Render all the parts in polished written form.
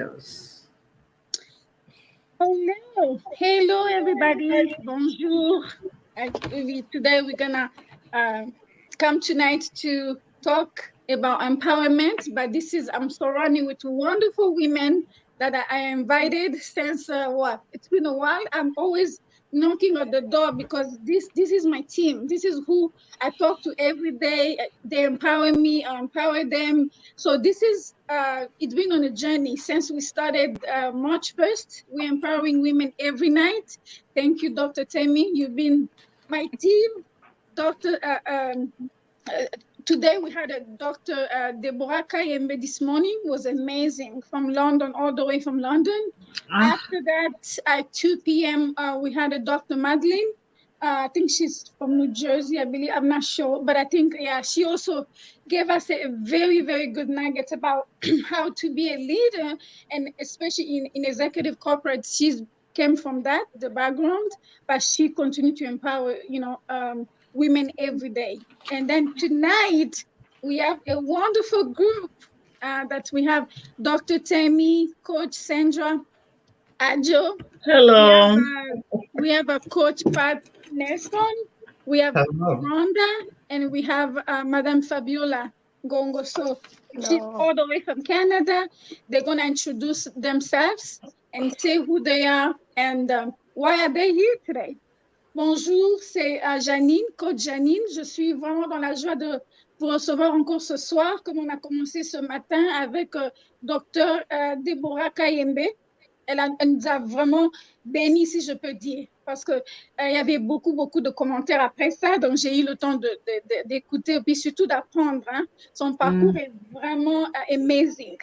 Yes. Hello, hello everybody. Bonjour. Today we're gonna uh, come tonight to talk about empowerment. But this is I'm surrounded with wonderful women that I invited since what? It's been a while. I'm always knocking at the door because this is my team. This is who I talk to every day. They empower me. I empower them. So this is it's been on a journey since we started March 1st. We're empowering women every night. Thank you, Dr. Temi. You've been my team. Dr. Uh, Today we had a Dr. Deborah Kayembe this morning. Was amazing from London, all the way from London. After that, at 2 p.m., we had a Dr. Madeline. I think she's from New Jersey, I believe. I'm not sure, but I think, yeah, she also gave us a very, very good nugget about how to be a leader, and especially in executive corporate. She's came from that, the background, but she continued to empower, women every day. And then tonight, we have a wonderful group that we have Dr. Tammy, Coach Sandra, Ajo. Hello. We have a Coach Pat Nelson. We have Hello. Rhonda, and we have Madame Fabiola Gongo. So she's all the way from Canada. They're going to introduce themselves and say who they are and why are they here today. Bonjour, c'est Janine, coach Janine. Je suis vraiment dans la joie de vous recevoir encore ce soir, comme on a commencé ce matin avec Dr. Deborah Kayembe. Elle nous a vraiment bénis, si je peux dire, parce qu'il y avait beaucoup de commentaires après ça, donc j'ai eu le temps d'écouter et puis surtout d'apprendre. Hein. Son parcours est vraiment amazing.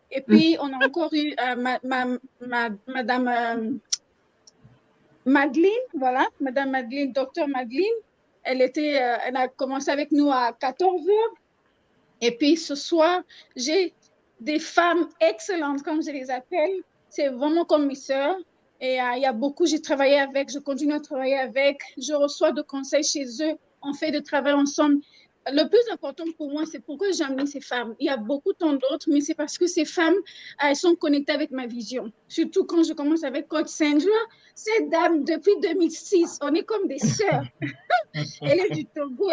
Et puis, on a encore eu Madame Madeleine, voilà, Madame Madeleine, Docteur Madeleine. Elle a commencé avec nous à 14 heures. Et puis, ce soir, j'ai des femmes excellentes, comme je les appelle. C'est vraiment comme mes sœurs. Et il y a beaucoup, j'ai travaillé avec, je continue à travailler avec. Je reçois de conseils chez eux. On fait de travail ensemble. Le plus important pour moi, c'est pourquoi j'ai amené ces femmes. Il y a beaucoup tant d'autres, mais c'est parce que ces femmes, elles sont connectées avec ma vision. Surtout quand je commence avec Coach Sandra. Cette dame, depuis 2006, on est comme des sœurs. Elle est du Togo.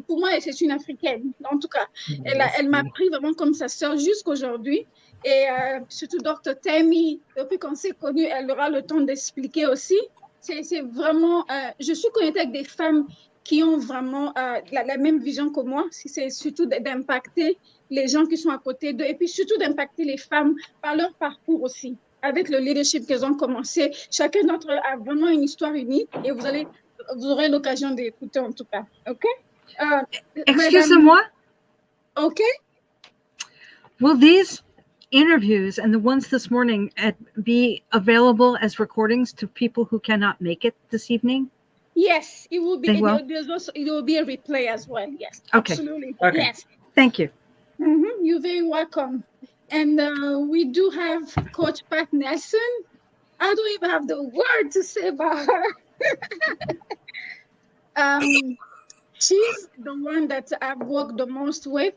Pour moi, c'est une Africaine. En tout cas, elle m'a pris vraiment comme sa sœur jusqu'aujourd'hui. Et surtout, Dr. Tammy, depuis qu'on s'est connus, elle aura le temps d'expliquer aussi. C'est vraiment, je suis connectée avec des femmes qui ont vraiment la même vision que moi. C'est surtout d'impacter les gens qui sont à côté d'eux et puis surtout d'impacter les femmes par leur parcours aussi. Avec le leadership qu'elles ont commencé, chacun d'entre eux a vraiment une histoire unique et vous aurez l'occasion d'écouter en tout cas. OK? Excusez-moi. OK? Will these interviews and the ones this morning be available as recordings to people who cannot make it this evening? Yes, it will be. It will be a replay as well. Yes, okay. Absolutely. Okay. Yes. Thank you. You're very welcome. And we do have Coach Pat Nelson. I don't even have the word to say about her. She's the one that I've worked the most with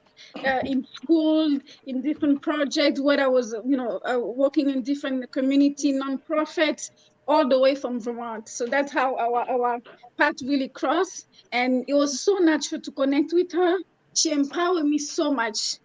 in school, in different projects, where I was, working in different community nonprofits, all the way from Vermont. So that's how our path really crossed. And it was so natural to connect with her. She empowered me so much.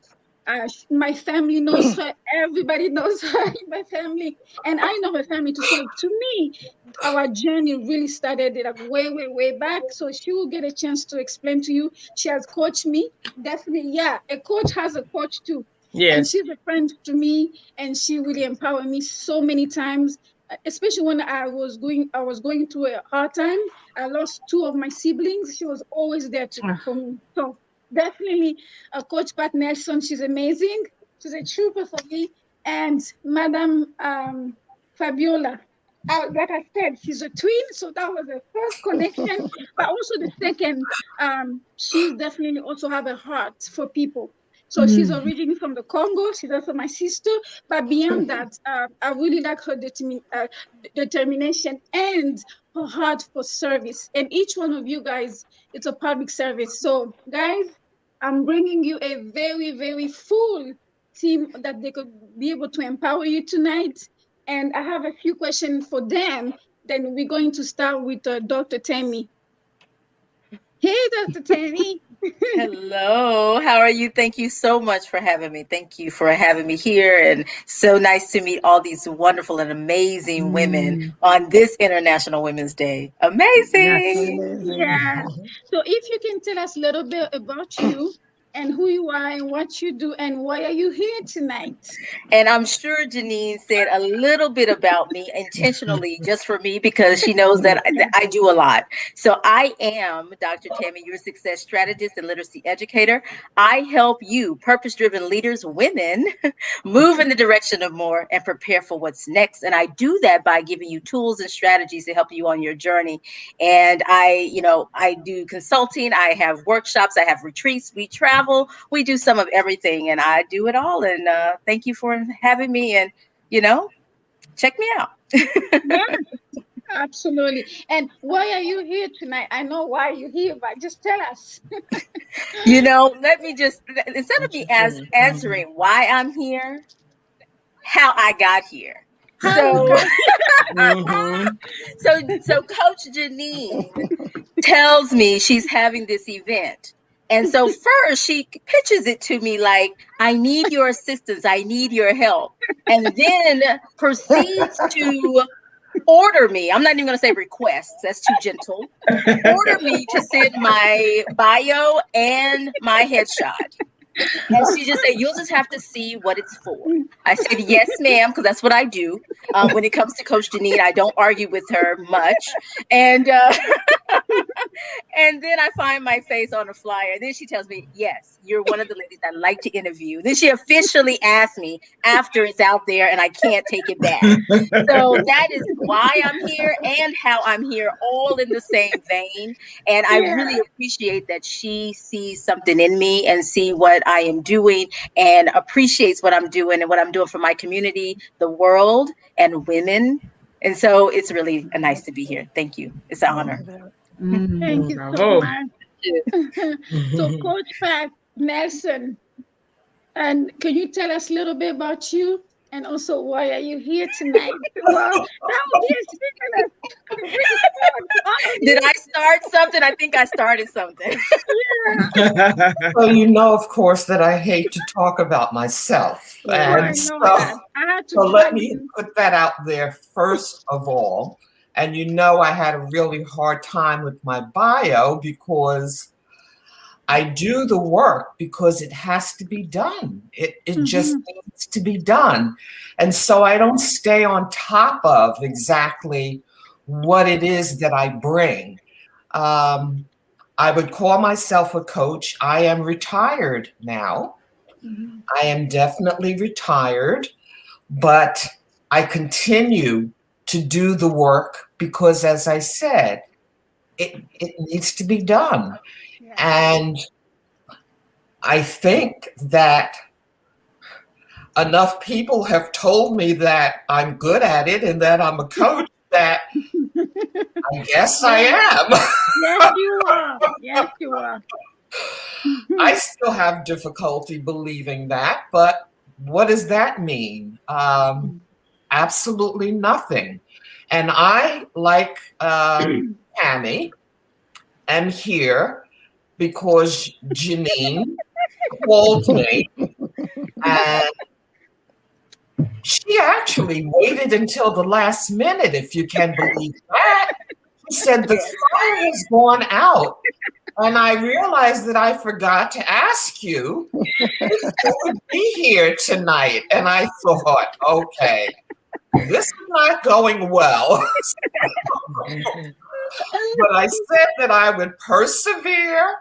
My family knows her. Everybody knows her in my family. And I know her family too. So to me, our journey really started like way back. So she will get a chance to explain to you. She has coached me. Definitely, yeah. A coach has a coach too. Yes. And she's a friend to me. And she really empowered me so many times. Especially when I was going through a hard time. I lost 2 of my siblings. She was always there for me. So definitely, Coach Pat Nelson, she's amazing. She's a trooper for me. And Madame Fabiola, like I said, she's a twin, so that was the first connection. But also the second, she's definitely also have a heart for people. So she's originally from the Congo. She's also my sister. But beyond that, I really like her determination and her heart for service. And each one of you guys, it's a public service. So guys, I'm bringing you a very, very full team that they could be able to empower you tonight. And I have a few questions for them. Then we're going to start with Dr. Tammy. Hey, Dr. Tammy. Hello, how are you? Thank you so much for having me. Thank you for having me here. And so nice to meet all these wonderful and amazing women on this International Women's Day. Amazing. Yes. So if you can tell us a little bit about you and who you are and what you do and why are you here tonight? And I'm sure Janine said a little bit about me intentionally just for me because she knows that I do a lot. So I am Dr. Tammy, your success strategist and literacy educator. I help you, purpose-driven leaders, women, move in the direction of more and prepare for what's next. And I do that by giving you tools and strategies to help you on your journey. And I do consulting, I have workshops, I have retreats, we travel, we do some of everything, and I do it all. And thank you for having me. And check me out. Yes, absolutely. And why are you here tonight? I know why you're here, but just tell us. Let me just, instead of me answering why I'm here, how I got here. So, so Coach Janine tells me she's having this event. And so first she pitches it to me like, I need your assistance. I need your help. And then proceeds to order me. I'm not even going to say requests. That's too gentle. Order me to send my bio and my headshot. And she just said, you'll just have to see what it's for. I said, yes, ma'am, because that's what I do. When it comes to Coach Janine, I don't argue with her much. And and then I find my face on a flyer. And then she tells me, yes, you're one of the ladies I'd like to interview. Then she officially asked me after it's out there and I can't take it back. So that is why I'm here and how I'm here, all in the same vein. And I really appreciate that she sees something in me and see what I am doing and appreciates what I'm doing and what I'm doing for my community, the world, and women. And so it's really nice to be here. Thank you. It's an honor. Thank you so much. So, Coach Pat Nelson, and can you tell us a little bit about you? And also, why are you here tonight? Well, that would be a stimulus. Did I start something? I think I started something. Well, of course, that I hate to talk about myself. And so let me put that out there first of all. And I had a really hard time with my bio because I do the work because it has to be done. It just needs to be done. And so I don't stay on top of exactly what it is that I bring. I would call myself a coach. I am retired now. I am definitely retired, but I continue to do the work because, as I said, it needs to be done. And I think that enough people have told me that I'm good at it and that I'm a coach that I guess I am. Yes, you are. Yes, you are. I still have difficulty believing that, but what does that mean? Absolutely nothing. And I, like Tammy, am here because Janine called me, and she actually waited until the last minute, if you can believe that. She said the flyer has gone out, and I realized that I forgot to ask you if you would be here tonight. And I thought, okay, this is not going well. But I said that I would persevere,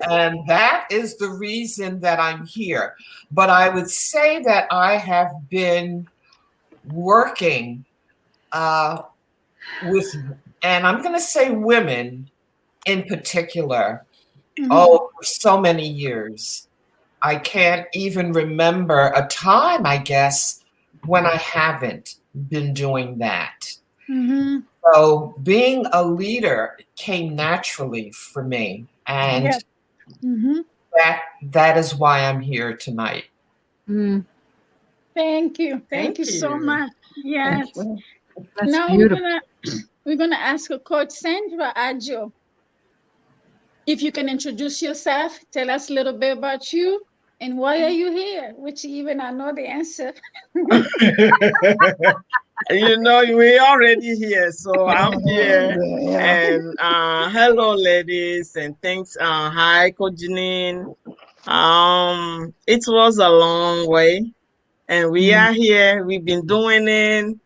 and that is the reason that I'm here. But I would say that I have been working with, and I'm going to say women in particular, for so many years. I can't even remember a time, I guess, when I haven't been doing that. So being a leader came naturally for me. And that is why I'm here tonight. Mm, Thank you. Thank you so much. Yes. that's Now beautiful. we're gonna ask Coach Sandra Adjo if you can introduce yourself, tell us a little bit about you, and why are you here? Which even I know the answer. You know, we already here, so I'm here. Yeah. And hello, ladies, and thanks. Hi, Coach Janine. It was a long way, and we Mm, are here. We've been doing it.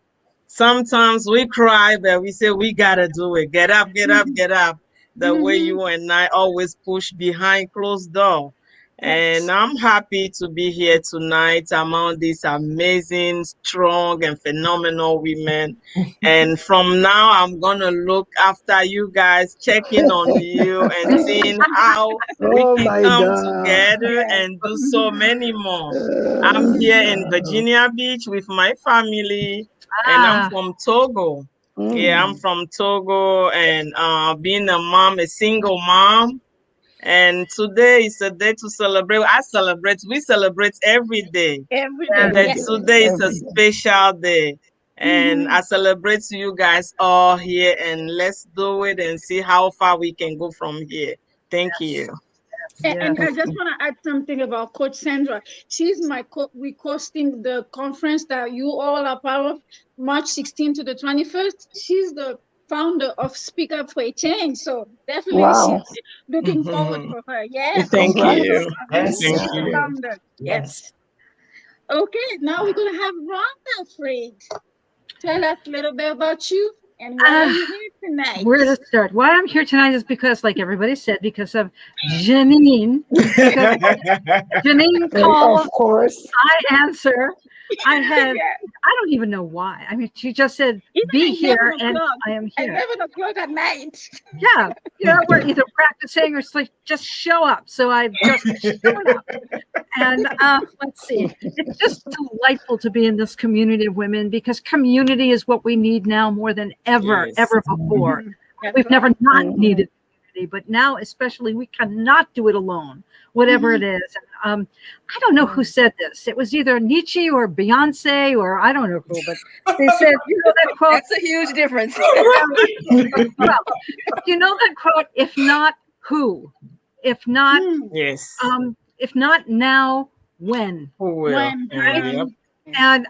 Sometimes we cry, but we say we gotta do it. Get up, get up, get up. The way Mhm. you and I always push behind closed door. And Yes. I'm happy to be here tonight among these amazing, strong, and phenomenal women. And from now, I'm gonna look after you guys, checking on you and seeing how we Oh can my come God. together Yes. and do so Mhm. many more. I'm here Mhm. in Virginia Beach with my family, and I'm ah, from Togo. Yeah, I'm Mm. from Togo, and being a mom, a single mom, and today is a day to celebrate. We celebrate every day, Every day. yes. Every but Yes. day, today is a every day. special day. And Mhm. I celebrate you guys all here, and let's do it and see how far we can go from here. Thank Yes. you. And Yes. I just want to add something about Coach Sandra. She's we hosting the conference that you all are part of, March 16th to the 21st. She's the founder of Speak Up for a Change. So definitely she's Wow. looking forward Mhm. for her. Yes. Thank She's Congrats. you. Yes, Thank she's the you. Yeah. founder. yes. Yes. Okay, now we're gonna have Rhonda Fred. Tell us a little bit about you and why are Ah, you here tonight? where to start? Why I'm here tonight is because, like everybody said, because of Janine. Because Janine And of calls, course, I answer. I had, Yeah. I don't even know why. I mean, she just said, be Even at 11 here, and o'clock. I am At here. 11 o'clock at night. Yeah. We're either practicing or it's like, just show up. So I've just shown up. And let's see, it's just delightful to be in this community of women because community is what we need now more than ever, Yes. ever before. Mhm. That's We've never right. not mhm. needed community, but now especially we cannot do it alone, whatever it Mhm. is. I don't know who said this. It was either Nietzsche or Beyonce or I don't know who, but they said, that quote. That's a huge difference. Well, that quote. If not who, if not, Hmm. Yes. if not now, when? Who will? When Yep. And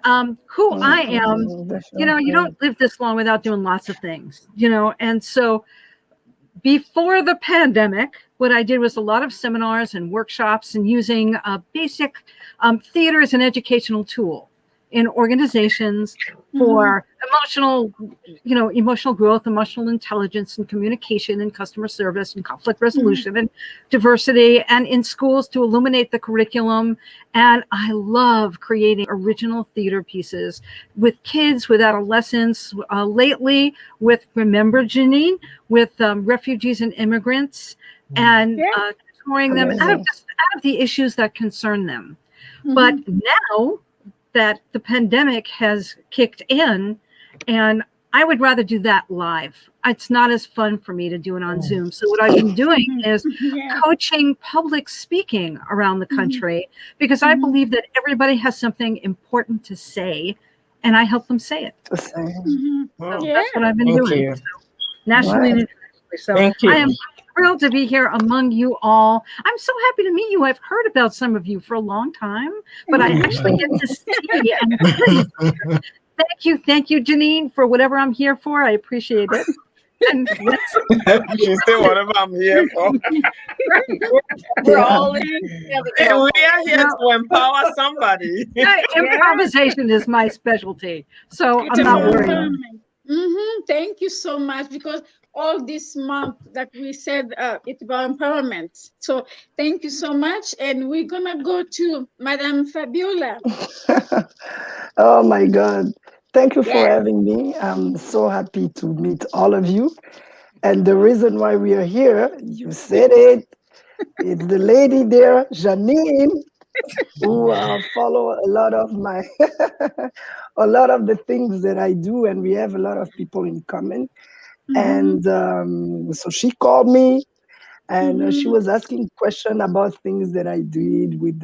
who I am, Mhm. you Definitely. don't live this long without doing lots of things, and so before the pandemic, what I did was a lot of seminars and workshops and using basic theater as an educational tool in organizations Mhm. for emotional growth, emotional intelligence and communication and customer service and conflict Mhm. resolution and diversity, and in schools to illuminate the curriculum. And I love creating original theater pieces with kids, with adolescents, lately with Remember Janine, with refugees and immigrants, and Yes. touring them Amazing. out of the issues that concern them. But Mhm. now that the pandemic has kicked in, and I would rather do that live. It's not as fun for me to do it on Zoom. So what I've been doing Mhm. is Yes. coaching public speaking around the Mhm. country because I Mhm. believe that everybody has something important to say, and I help them say it. To say. Mhm. So Oh, that's what Yeah. I've been thank doing. you. Nationally and Nice. internationally. So Thank I you. am thrilled to be here among you all. I'm so happy to meet you. I've heard about some of you for a long time, but I actually get to see and hear you. Thank you, Janine, for whatever I'm here for. I appreciate it. And let's She said whatever I'm here for. right. We're Yeah. all in together, And we girlfriend. are here to empower somebody. Yeah. Improvisation is my specialty, so It's I'm not about worried. empowerment. Thank you so much because all this month that we said it's about empowerment. So thank you so much. And we're gonna go to Madame Fabiola. Oh my God. Thank you for Yes. having me. I'm so happy to meet all of you. And the reason why we are here, you said it, it's the lady there, Janine, who follow a lot of my, a lot of the things that I do, and we have a lot of people in common. Mm-hmm. And so she called me, and she was asking question about things that I did with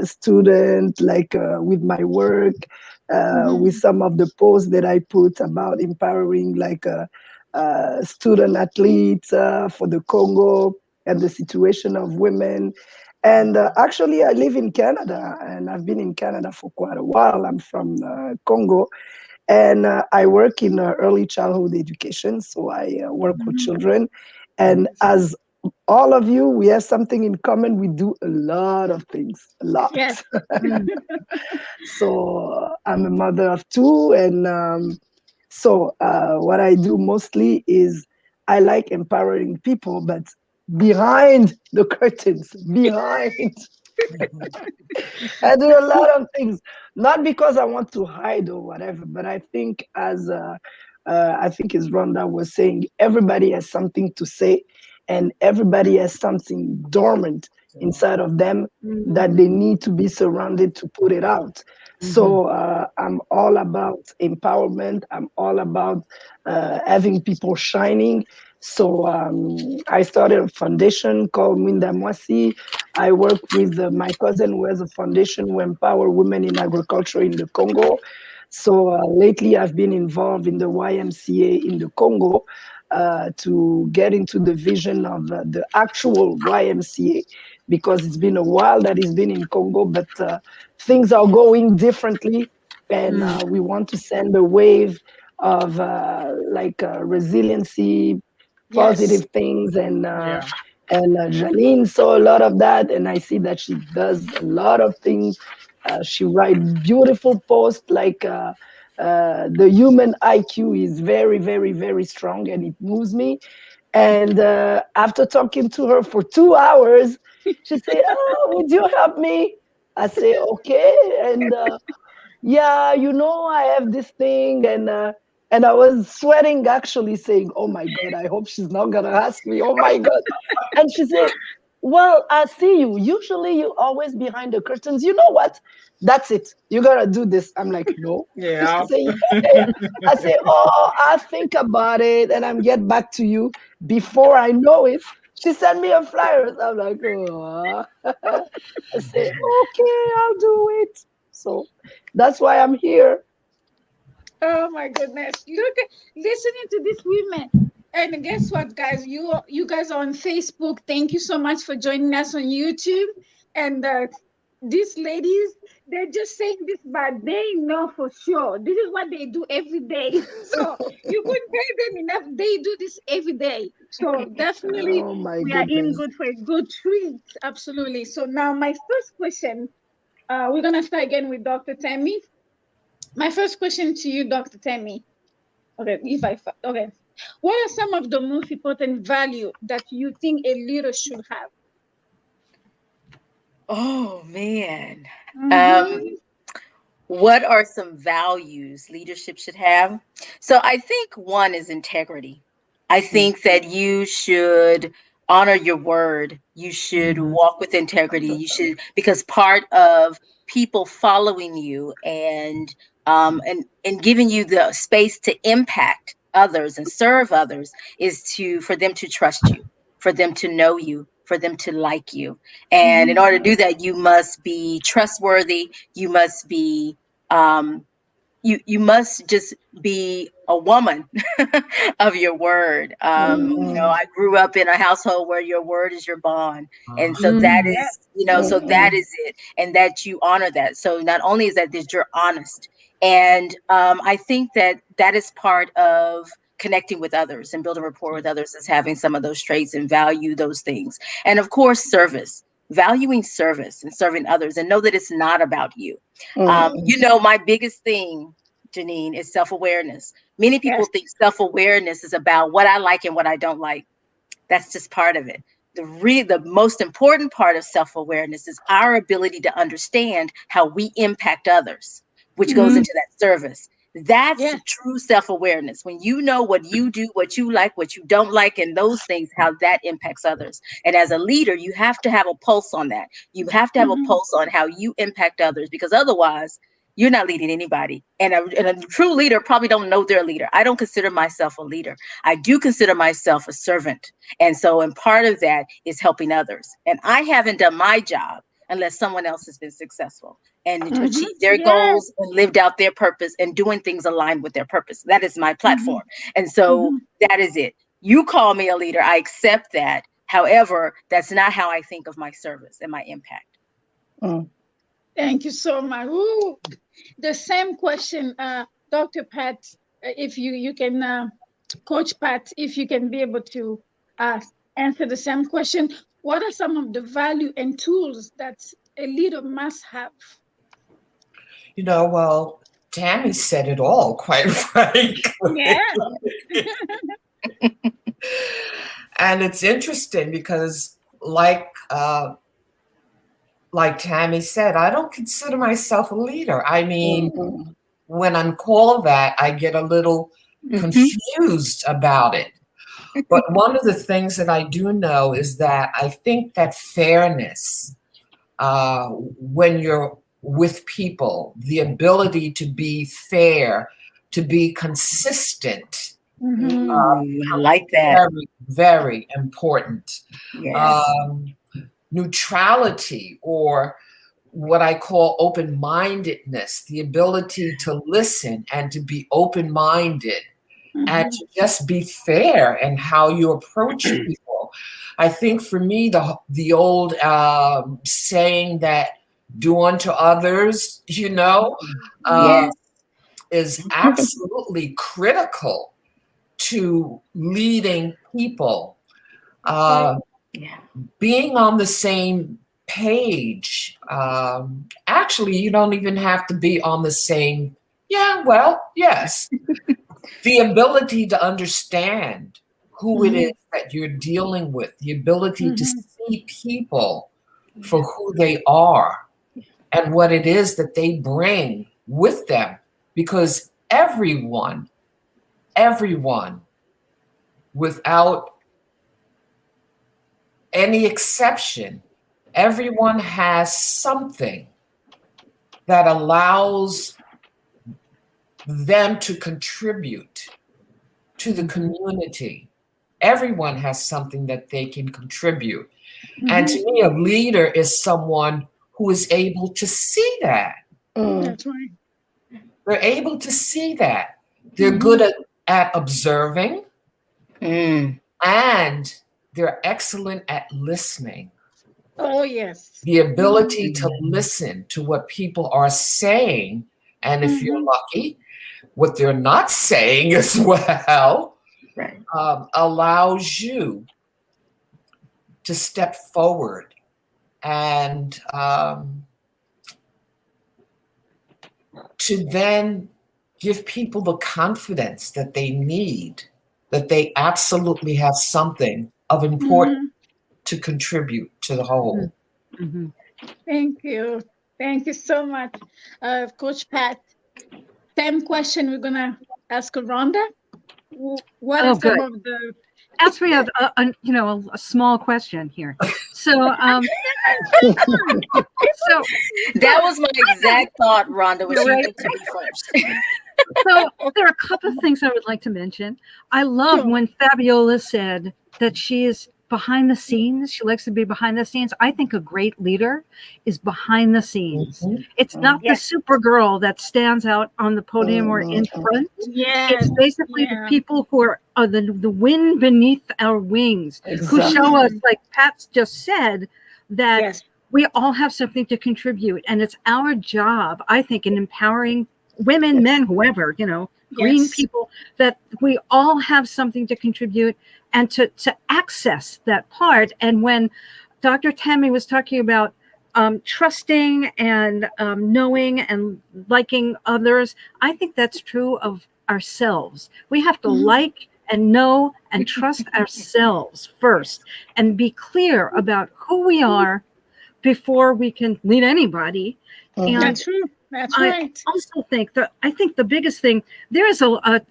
student, like with my work, with some of the posts that I put about empowering, like student athletes for the Congo and the situation of women. And actually, I live in Canada, and I've been in Canada for quite a while. I'm from Congo, and I work in early childhood education. So I work with children. And as all of you, we have something in common. We do a lot of things, a lot. Yes. So I'm a mother of two. And so what I do mostly is I like empowering people, but behind the curtains, behind. I do a lot of things, not because I want to hide or whatever, but I think I think as Rhonda was saying, everybody has something to say, and everybody has something dormant inside of them that they need to be surrounded to put it out. So I'm all about empowerment. I'm all about having people shining. So I started a foundation called Minda Mwasi. I work with my cousin who has a foundation who empower women in agriculture in the Congo. So lately I've been involved in the YMCA in the Congo to get into the vision of the actual YMCA, because it's been a while that it's been in Congo, but things are going differently. And we want to send a wave of resiliency, Yes. positive things, and Janine saw a lot of that, and I see that she does a lot of things. She write beautiful posts, like the human IQ is very, very, very strong, and it moves me. And after talking to her for 2 hours, she said, "Oh, would you help me?" I say, "Okay." And yeah, I have this thing, and I was sweating, actually saying, "Oh my God, I hope she's not gonna ask me. Oh my God." And she said, "Well, I see you. Usually you always behind the curtains. You know what? That's it. You gotta do this." I'm like, "No." She Yeah. said, "Yeah." I say, "Oh, I'll think about it and I'm get back to you." Before I know it, she sent me a flyer. I'm like, "Oh." I say, "Okay, I'll do it." So that's why I'm here. Oh my goodness. Look at listening to these women. And guess what, guys? You guys are on Facebook. Thank you so much for joining us on YouTube. And these ladies, they're just saying this, but they know for sure. This is what they do every day. So you couldn't pay them enough. They do this every day. So definitely Oh my we are in goodness. good for a good treat. Absolutely. So now my first question, we're gonna start again with Dr. Tammy. My first question to you, Dr. Tammy. Okay, okay. What are some of the most important value that you think a leader should have? Oh man. Mm-hmm. Um, what are some values leadership should have? So I think one is integrity. I think that you should honor your word. You should walk with integrity. You should, because part of people following you and giving you the space to impact others and serve others is to for them to trust you, for them to know you, for them to like you. And in order to do that, you must be trustworthy. You must be um, you must just be a woman of your word. I grew up in a household where your word is your bond, and so that Yeah. is, so that is it, and that you honor that. So not only is that you're honest, and I think that is part of connecting with others and building rapport with others is having some of those traits and value those things, and of course, valuing service and serving others, and know that it's not about you. My biggest thing, Janine, is self awareness. Many people Yes. think self awareness is about what I like and what I don't like. That's just part of it. The most important part of self awareness is our ability to understand how we impact others, which goes Mm-hmm. into that service. That's Yes. true self awareness. When you know what you do, what you like, what you don't like, and those things, how that impacts others. And as a leader, you have to have a pulse on that. You have to have a Mm-hmm. pulse on how you impact others, because otherwise, you're not leading anybody. And a true leader probably don't know their leader. I don't consider myself a leader. I do consider myself a servant. And part of that is helping others. And I haven't done my job unless someone else has been successful and achieved their goals and lived out their purpose and doing things aligned with their purpose. That is my platform. And so that is it. You call me a leader. I accept that. However, that's not how I think of my service and my impact. Thank you so much. Ooh, the same question, Dr. Pat, if you can, Coach Pat, if you can be able to answer the same question. What are some of the value and tools that a leader must have? Well, Tammy said it all, quite frankly. Yeah. And it's interesting because like Tammy said, I don't consider myself a leader. I mean, when I'm called that, I get a little confused about it. But one of the things that I do know is that I think that fairness, when you're with people, the ability to be fair, to be consistent, I like that. very, very important. Yes. Neutrality, or what I call open-mindedness, the ability to listen and to be open-minded and to just be fair in how you approach people. I think for me, the old saying that do unto others, Yes. is absolutely critical to leading people. Being on the same page. Actually, you don't even have to be on the same. Yes. The ability to understand who it is that you're dealing with, the ability to see people for who they are and what it is that they bring with them. Because everyone, without any exception, everyone has something that allows them to contribute to the community. Everyone has something that they can contribute. And to me, a leader is someone who is able to see that. That's right. They're able to see that. They're good at observing, and they're excellent at listening. Oh, yes. The ability to listen to what people are saying, and if you're lucky, what they're not saying as well, allows you to step forward and to then give people the confidence that they need, that they absolutely have something of importance to contribute to the whole. Thank you. Thank you so much, Coach Pat. Same question we're going to ask Rhonda. What are some of the... As we have a small question here. So, that was my exact thought, Rhonda, was you need to be first. So there are a couple of things I would like to mention. I love when Fabiola said that she is behind the scenes. She likes to be behind the scenes. I think a great leader is behind the scenes. It's not the super girl that stands out on the podium or in front. It's basically the people who are the wind beneath our wings, who show us, like Pat just said, that we all have something to contribute. And it's our job, I think, in empowering women, men, whoever, green people, that we all have something to contribute and to access that part. And when Dr. Tammy was talking about trusting and knowing and liking others, I think that's true of ourselves. We have to like and know and trust ourselves first and be clear about who we are before we can lead anybody. And that's true. That's right. I also think the biggest thing, there is a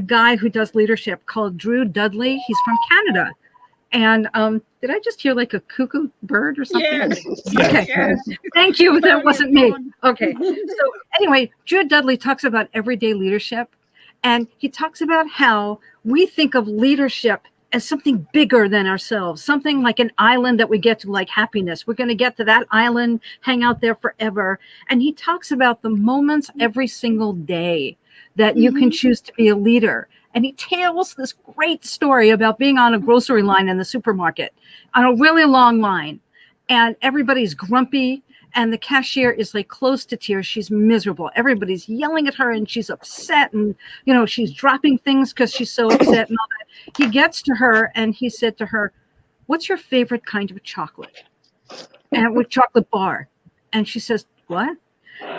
guy who does leadership called Drew Dudley. He's from Canada. And did I just hear like a cuckoo bird or something? Yes. Okay. Yes. Thank you. That Sorry, wasn't me. everyone. Okay. So anyway, Jude Dudley talks about everyday leadership, and he talks about how we think of leadership as something bigger than ourselves, something like an island that we get to, like happiness. We're going to get to that island, hang out there forever. And he talks about the moments every single day that you can choose to be a leader. And he tells this great story about being on a grocery line in the supermarket, on a really long line. And everybody's grumpy, and the cashier is like close to tears. She's miserable. Everybody's yelling at her, and she's upset, and she's dropping things because she's so upset and all that. He gets to her and he said to her, "What's your favorite kind of chocolate?" And with chocolate bar. And she says, "What?"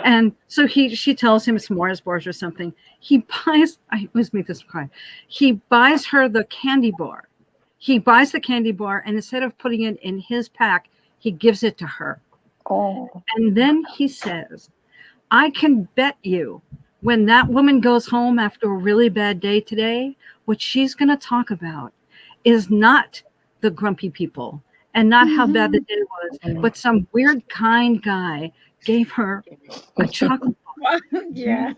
And so she tells him it's Mars bars or something. He buys, I always make this cry. He buys her the candy bar. He buys the candy bar, and instead of putting it in his pack, he gives it to her. Oh. And then he says, "I can bet you when that woman goes home after a really bad day today, what she's going to talk about is not the grumpy people and not how bad the day was, but some weird kind guy gave her a chocolate bar." Yeah.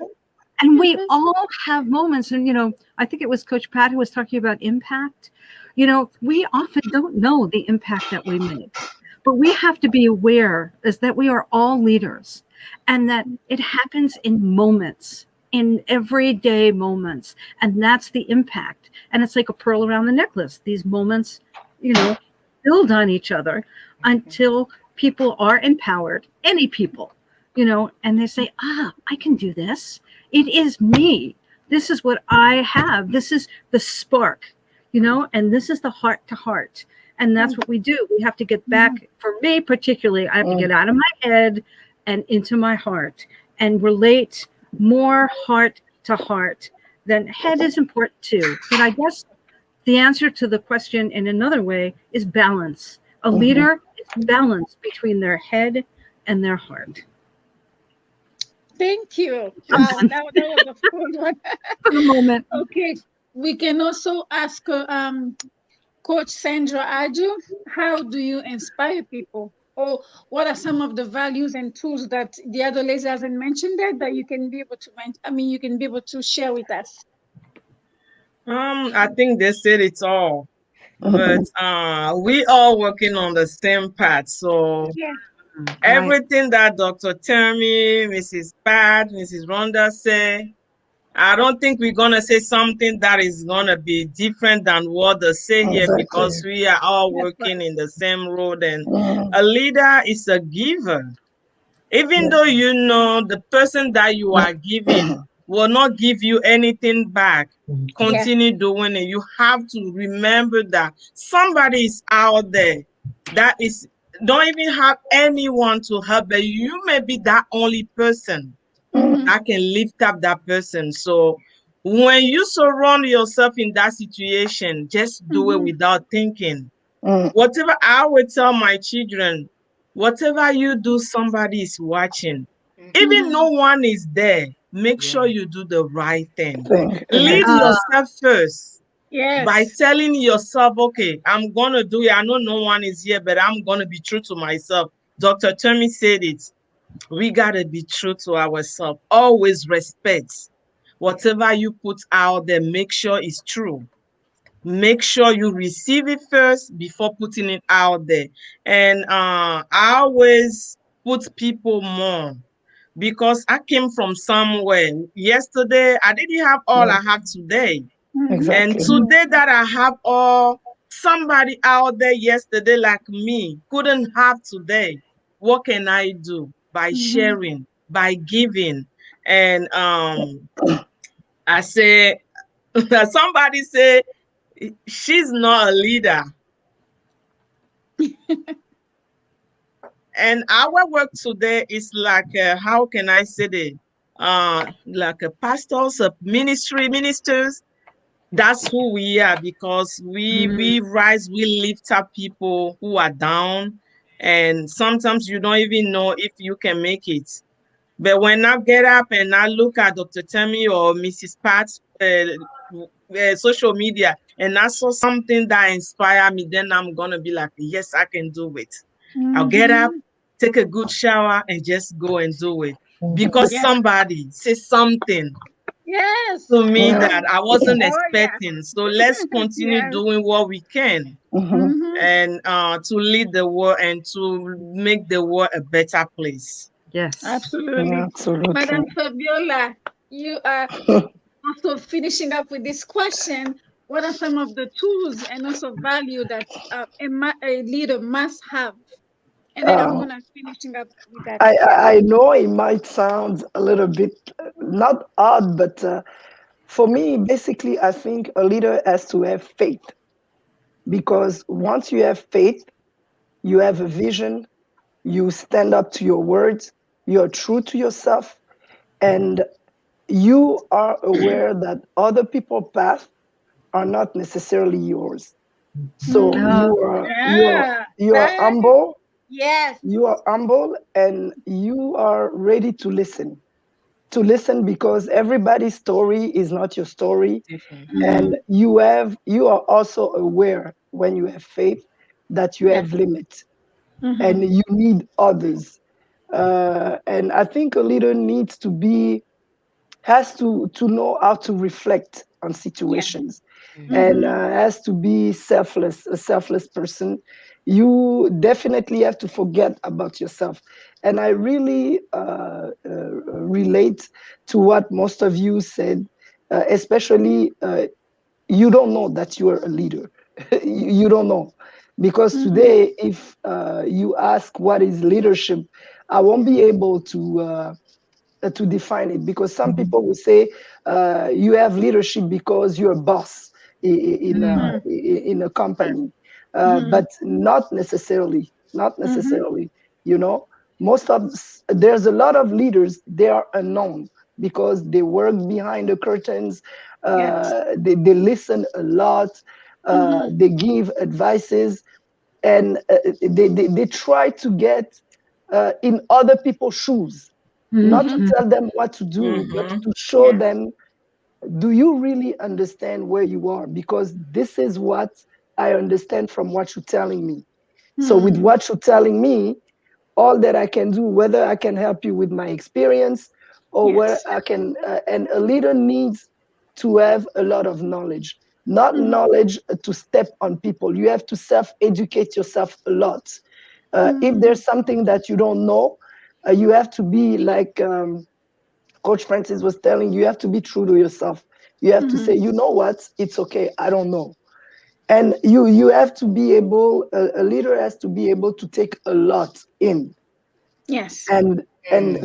And we all have moments. And, I think it was Coach Pat who was talking about impact. We often don't know the impact that we make. But we have to be aware is that we are all leaders, and that it happens in moments, in everyday moments. And that's the impact. And it's like a pearl around the necklace. These moments, build on each other until people are empowered, any people, and they say, I can do this. It is me. This is what I have. This is the spark, and this is the heart to heart. And that's what we do. We have to get back, for me particularly, I have to get out of my head and into my heart and relate more heart to heart. Then head is important too. But I guess the answer to the question in another way is balance. A leader is balance between their head and their heart. Thank you. Wow, that was a full one. For the moment. Okay. We can also ask Coach Sandra Aju, how do you inspire people? Or what are some of the values and tools that the other ladies hasn't mentioned that you can be able to you can be able to share with us? I think they said it's all, but we all working on the same path. So everything that Dr. Tammy, Mrs. Pat, Mrs. Rhonda say, I don't think we're gonna say something that is gonna be different than what they say here, because we are all working in the same road. And a leader is a giver. Even though the person that you are giving will not give you anything back, continue doing it. You have to remember that somebody is out there that is don't even have anyone to help, but you may be that only person that can lift up that person. So when you surround yourself in that situation, just do it without thinking. Whatever I would tell my children, whatever you do, somebody is watching. Even no one is there, make sure you do the right thing. Lead yourself first by telling yourself, okay, I'm going to do it. I know no one is here, but I'm going to be true to myself. Dr. Tommy said it. We got to be true to ourselves. Always respect. Whatever you put out there, make sure it's true. Make sure you receive it first before putting it out there. And I always put people more, because I came from somewhere. Yesterday, I didn't have all I have today. And today that I have all, somebody out there yesterday like me couldn't have today. What can I do? By sharing, by giving. And I say, somebody say, she's not a leader. And our work today is like, how can I say it? Like a pastors, ministers. That's who we are, because we rise, we lift up people who are down. And sometimes you don't even know if you can make it. But when I get up and I look at Dr. Tammy or Mrs. Pat's social media, and I saw something that inspired me, then I'm gonna be like, yes, I can do it. I'll get up, take a good shower, and just go and do it. Because Yeah. somebody says something Yes. to me Yeah. that I wasn't Oh yeah. expecting. So let's continue Yes. doing what we can, Mhm. Mm-hmm. and to lead the world and to make the world a better place. Yes. Absolutely. Absolutely. Madam Fabiola, you are also finishing up with this question. What are some of the tools and also value that a leader must have? And then I'm Uh, gonna finishing up with that. I, Yeah. I I know it might sound a little bit not odd, but for me, basically, I think a leader has to have faith, because once you have faith, you have a vision, you stand up to your words, you're true to yourself, and you are aware that other people's paths are not necessarily yours. So Mm. Oh, Yeah. you are That humble, yes. and you are ready to listen, because everybody's story is not your story, Different. and Mm-hmm. you are also aware, when you have faith, that you Yes. have limits Mm-hmm. and you need others. And I think a leader needs to be has to know how to reflect on Yes. situations, and Mm-hmm. has to be a selfless person. You definitely have to forget about yourself. And I really relate to what most of you said, especially you don't know that you are a leader. You don't know, because Mm-hmm. today, if you ask what is leadership, I won't be able to define it, because some people will say you have leadership because you're a boss mm, in a Right. company, Mm-hmm. but not Mm-hmm. necessarily. You know, there's a lot of leaders, they are unknown because they work behind the curtains. Yes. They listen a lot. Mm-hmm. They give advices, and they try to get in other people's shoes, not to Mm-hmm. mm, tell them what to do, but Mm-hmm. to show Yes. them, do you really understand where you are? Because this is what I understand from what you're telling me. So with Mm-hmm. what you're telling me, all that I can do, whether I can help you with my experience, or where Yes. I can, and a leader needs to have a lot of knowledge, not Mm-hmm. knowledge to step on people. You have to self-educate yourself a lot. If Mm-hmm. there's something that you don't know, you have to be like Coach Francis was telling you, have to be true to yourself. You have to say, Mm-hmm. you know what, it's okay, I don't know. And you have to be able, a leader has to be able to take a lot in, Yes. and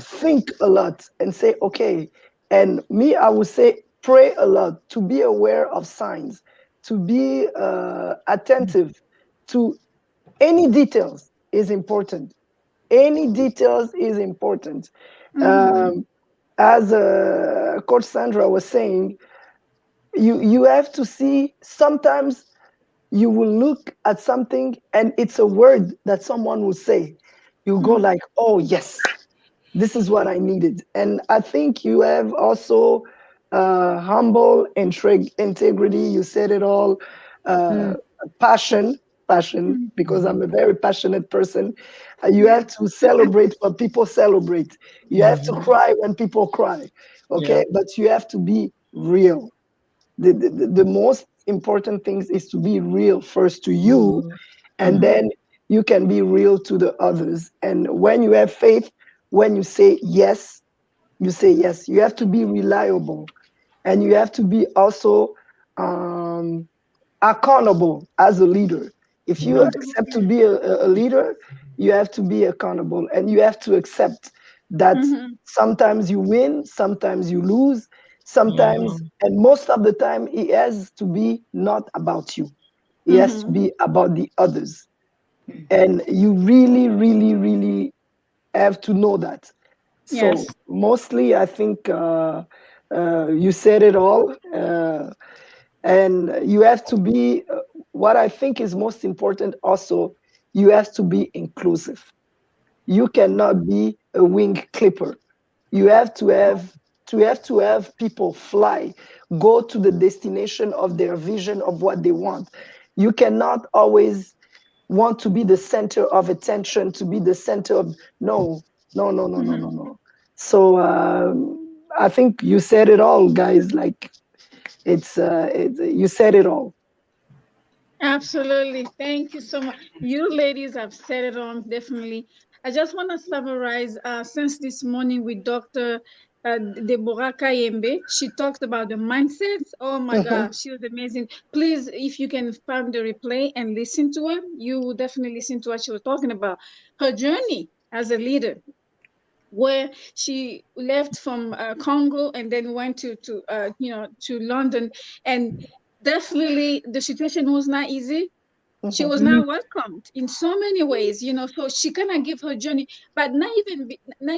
think a lot, and say, okay. And me, I would say, pray a lot, to be aware of signs, to be attentive to any details is important. Any details is important. Mm-hmm. um, as Coach Sandra was saying, you have to see, sometimes you will look at something and it's a word that someone will say, you go Mm-hmm. like, oh yes, this is what I needed. And I think you have also humble integrity. You said it all. Uh, mm, passion, passion, because Mm-hmm. I'm a very passionate person. You Yes. have to celebrate when people celebrate. You have to cry when people cry. Yeah. Okay, but you have to be real. The most important things is to be real first to you, and Mm-hmm. then you can be real to the others. And when you have faith, when you say yes, you say yes. You have to be reliable, and you have to be also um, accountable as a leader. If you accept to Absolutely. be a leader, you have to be accountable, and you have to accept that Mm-hmm. sometimes you win, sometimes you lose, sometimes, Mhm. and most of the time, it has to be not about you. It has to Mm-hmm. be about the others. And you really, really, really have to know that. So Yes. mostly, I think you said it all. And you have to be, what I think is most important also, you have to be inclusive. You cannot be a wing clipper. You have to have to have people fly, go to the destination of their vision of what they want. You cannot always want to be the center of attention, to be the center of no. So I think you said it all, guys. Like it's you said it all. Absolutely. Thank you so much. You ladies have said it on, definitely. I just want to summarize since this morning with Dr. Deborah Kayembe. She talked about the mindset. Oh my God, she was amazing. Please, if you can find the replay and listen to her, you will definitely listen to what she was talking about. Her journey as a leader, where she left from Congo and then went to London, and definitely the situation was not easy. She was not welcomed in so many ways, so she kind of gave her journey, but not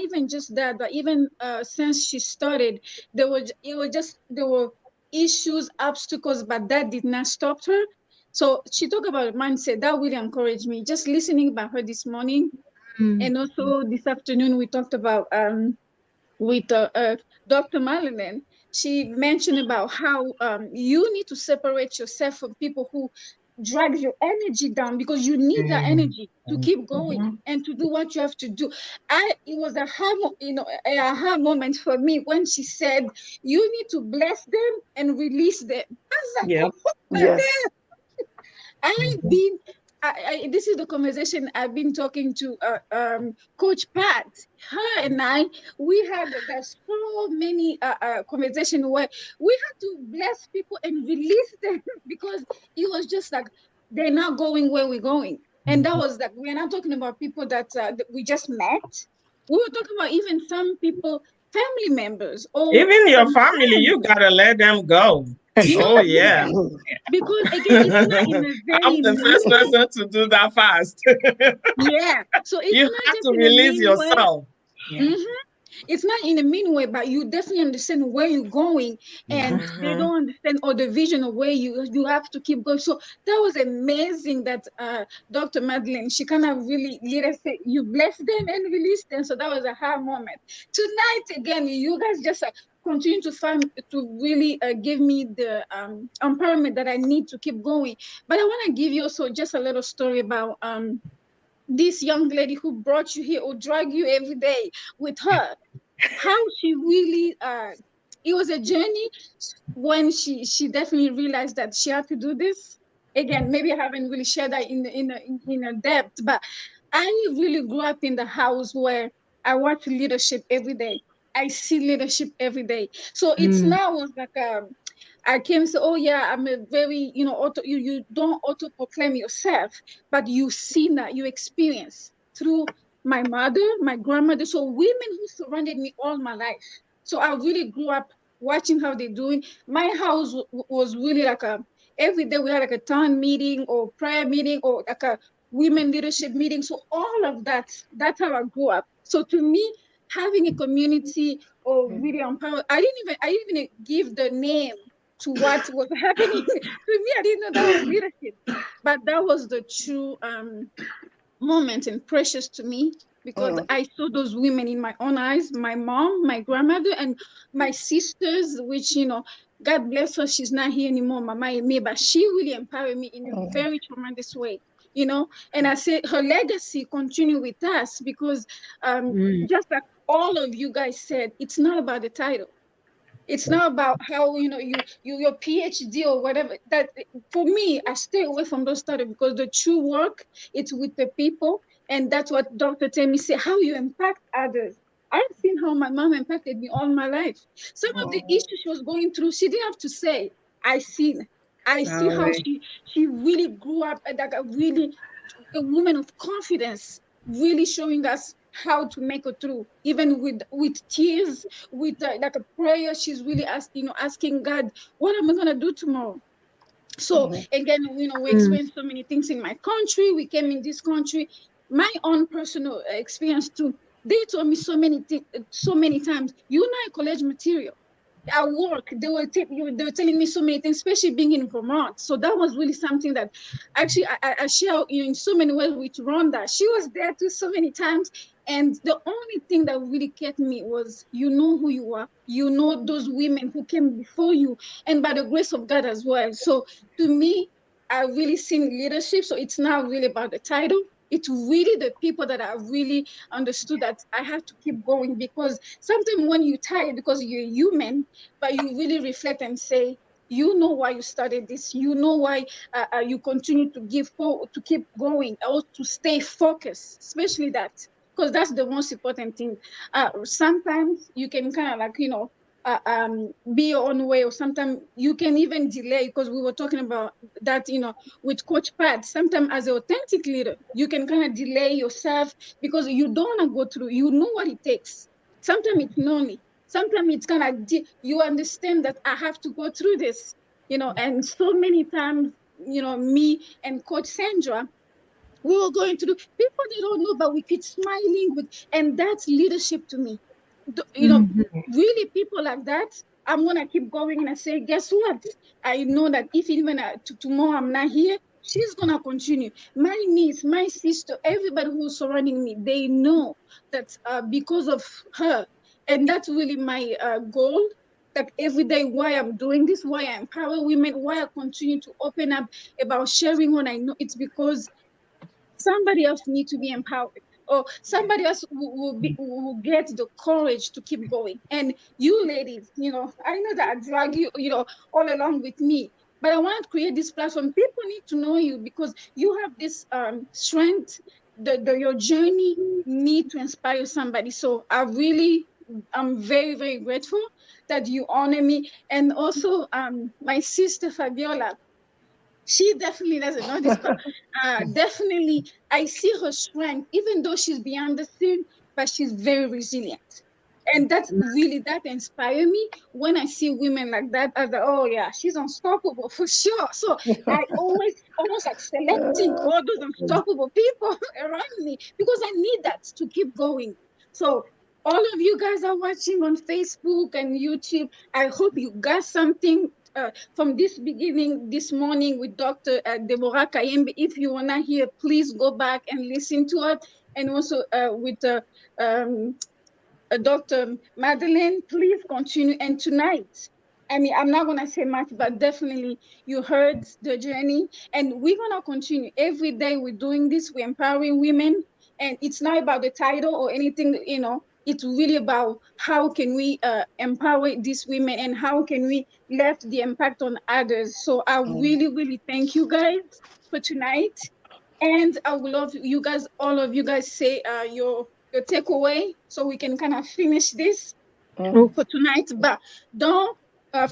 even just that, but even since she started, there were issues, obstacles, but that did not stop her. So she talked about mindset that really encouraged me. Just listening about her this morning, and also this afternoon we talked about with Dr. Marlene. She mentioned about how you need to separate yourself from people who drag your energy down, because you need that energy to keep going and to do what you have to do. It was a aha moment for me when she said you need to bless them and release them. I was like, Yeah. oh my Yes. God. I've been this is the conversation I've been talking to Coach Pat. Her and I, we had there's so many conversation where we had to bless people and release them because it was just like they're not going where we're going. And that was like, we're not talking about people that we just met. We were talking about even some people, family members, or Even your some family, friends. you gotta let them go. Oh yeah. Yeah, because again, it's not in a I'm very the mean first way. person to do that fast. Yeah, so it's You not have just to in a release mean way. yourself. Yeah. It's not in a mean way, but you definitely understand where you're going, and they don't understand or the vision of where you have to keep going. So that was amazing that Dr. Madeline, she kind of really let us say, you bless them and release them. So that was a hard moment. Tonight again, you guys just continue to really give me the empowerment that I need to keep going. But I want to give you also just a little story about this young lady who brought you here or drag you every day with her, how she really it was a journey when she definitely realized that she had to do this. Again, maybe I haven't really shared that in a depth, but I really grew up in the house where I watch leadership every day. I see leadership every day. So it's now was like I came and say, oh yeah, I'm a very, you don't auto proclaim yourself, but you see that you experience through my mother, my grandmother, so women who surrounded me all my life. So I really grew up watching how they're doing. My house was really like every day we had like a town meeting or prayer meeting or like a women leadership meeting. So all of that, that's how I grew up. So to me, having a community or really empowered, I didn't even give the name to what was happening to me. I didn't know that was leadership, but that was the true moment and precious to me, because I saw those women in my own eyes, my mom, my grandmother, and my sisters, which, God bless her, she's not here anymore, Mama Eme, but she really empowered me in a very tremendous way, and I say her legacy continue with us because just like all of you guys said, it's not about the title. It's not about how your PhD or whatever. That for me, I stay away from those studies because the true work it's with the people, and that's what Dr. Temi said. How you impact others. I've seen how my mom impacted me all my life. Some of the issues she was going through, she didn't have to say. I seen. I see how she really grew up like a woman of confidence, really showing us how to make it through, even with tears, with like a prayer. She's really asking God, what am I gonna do tomorrow? So again, we experienced so many things in my country. We came in this country. My own personal experience too. They told me so many times, you're not a college material. At work, they were telling me so many things, especially being in Vermont. So that was really something that actually I share in so many ways with Rhonda. She was there too so many times, And the only thing that really kept me was, you know who you are. You know those women who came before you, and by the grace of God as well. So to me, I really seen leadership. So it's not really about the title. It's really the people that I really understood that I have to keep going, because sometimes when you're tired because you're human, but you really reflect and say, you know why you started this. You know why you continue to give forward, to keep going, or to stay focused, especially that, because that's the most important thing. Sometimes you can kind of like, be your own way, or sometimes you can even delay, because we were talking about that, with Coach Pat. Sometimes as an authentic leader, you can kind of delay yourself because you don't want to go through. You know what it takes. Sometimes it's lonely. Sometimes it's kind of you understand that I have to go through this, and so many times, me and Coach Sandra, we were going to do, people they don't know, but we keep smiling with, and that's leadership to me. Mhm. Really people like that, I'm gonna keep going, and I say, guess what, I know that if even tomorrow I'm not here, she's gonna continue. My niece, my sister, everybody who's surrounding me, they know that because of her. And that's really my goal, that every day why I'm doing this, why I empower women, why I continue to open up about sharing what I know. It's because somebody else need to be empowered, or somebody else will get the courage to keep going. And you ladies, I know that I drag you, all along with me, but I want to create this platform. People need to know you because you have this strength. Your journey need to inspire somebody. So I'm very, very grateful that you honor me. And also my sister Fabiola, she definitely doesn't know this, but definitely I see her strength, even though she's beyond the scene, but she's very resilient. And that's really, that inspire me when I see women like that. I go, oh yeah, she's unstoppable for sure. So I always almost like selecting all those unstoppable people around me, because I need that to keep going. So all of you guys are watching on Facebook and YouTube. I hope you got something from this beginning this morning with Dr. Deborah Kayembe. If you want to hear, please go back and listen to it. And also with um, Dr. Madeline, please continue. And tonight, I mean, I'm not going to say much, but definitely you heard the journey. And we're going to continue. Every day we're doing this, we're empowering women. And it's not about the title or anything, it's really about how can we empower these women, and how can we left the impact on others. So I really, really thank you guys for tonight. And I would love you guys, all of you guys, say your takeaway, so we can kind of finish this Oh, for tonight. But don't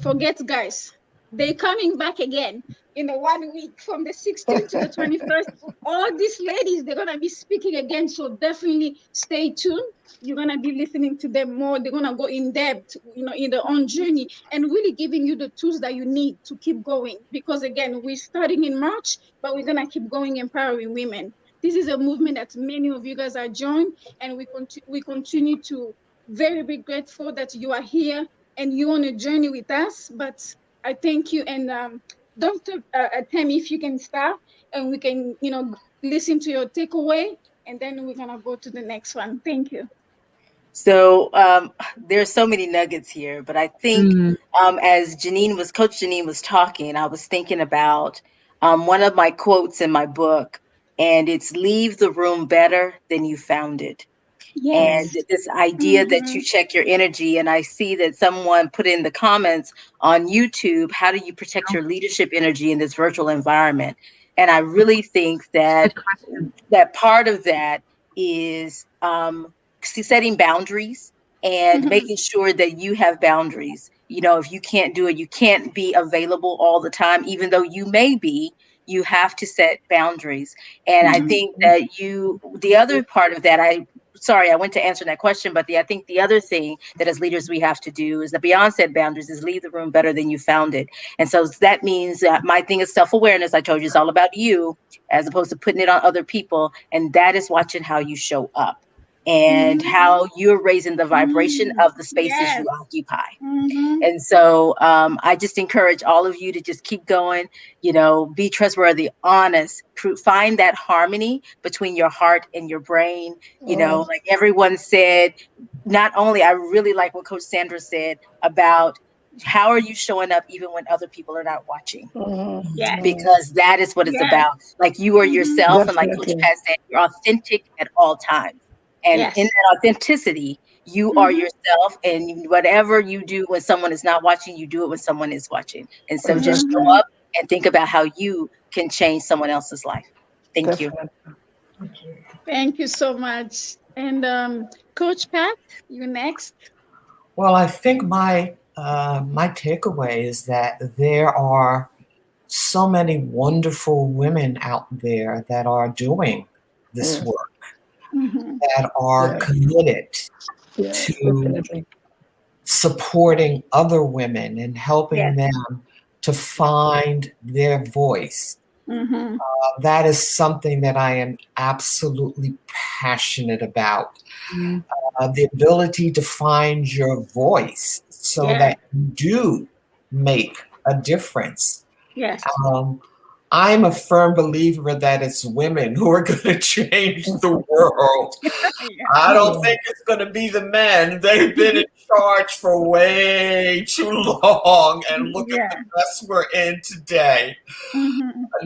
forget, guys, they're coming back again in a 1 week from the 16th to the 21st. All these ladies, they're going to be speaking again. So definitely stay tuned. You're going to be listening to them more. They're going to go in depth, in their own journey, and really giving you the tools that you need to keep going. Because again, we're starting in March, but we're going to keep going empowering women. This is a movement that many of you guys are joined, and we continue to very be grateful that you are here and you on a journey with us. But I thank you. And Dr. Tammy, if you can start, and we can, listen to your takeaway, and then we're gonna go to the next one. Thank you. So there's so many nuggets here, but I think as Coach Janine was talking, I was thinking about one of my quotes in my book, and it's "Leave the room better than you found it." And Yes. this idea that Mm-hmm. you check your energy. And I see that someone put in the comments on YouTube, how do you protect your leadership energy in this virtual environment? And I really think that good question. part of that is setting boundaries and Mm-hmm. making sure that you have boundaries. If you can't do it, you can't be available all the time, even though you may be. You have to set boundaries. And I Mm-hmm. think that the other part of that, sorry, I went to answer that question, but I think the other thing that as leaders we have to do is that beyond set boundaries is leave the room better than you found it. And so that means that my thing is self-awareness. I told you it's all about you as opposed to putting it on other people. And that is watching how you show up. and how you're raising the vibration of the spaces you occupy. And so I just encourage all of you to just keep going, be trustworthy, honest, find that harmony between your heart and your brain. Like everyone said, not only, I really like what Coach Sandra said about how are you showing up even when other people are not watching? Because that is what it's about. Like you are yourself. And like Coach Pat said, you're authentic at all times. And in that authenticity, you are yourself, and whatever you do when someone is not watching, you do it when someone is watching. And so just show up and think about how you can change someone else's life. Thank you. Thank you so much. And Coach Pat, you next. Well, I think my takeaway is that there are so many wonderful women out there that are doing this work, that are committed to supporting other women and helping them to find their voice. That is something that I am absolutely passionate about. The ability to find your voice so that you do make a difference. I'm a firm believer that it's women who are going to change the world. I don't think it's going to be the men. They've been in charge for way too long, and look at the mess we're in today.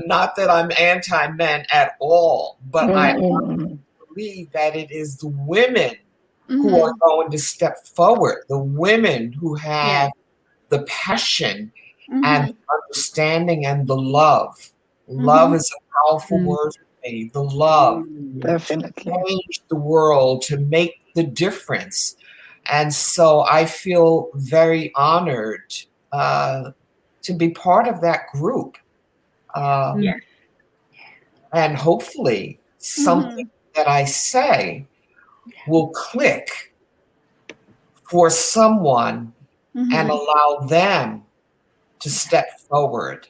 Not that I'm anti-men at all, but I believe that it is the women who are going to step forward, the women who have the passion and the understanding and the love. Love is a powerful word for me. The love to change the world, to make the difference. And so I feel very honored to be part of that group. And hopefully something that I say will click for someone and allow them to step forward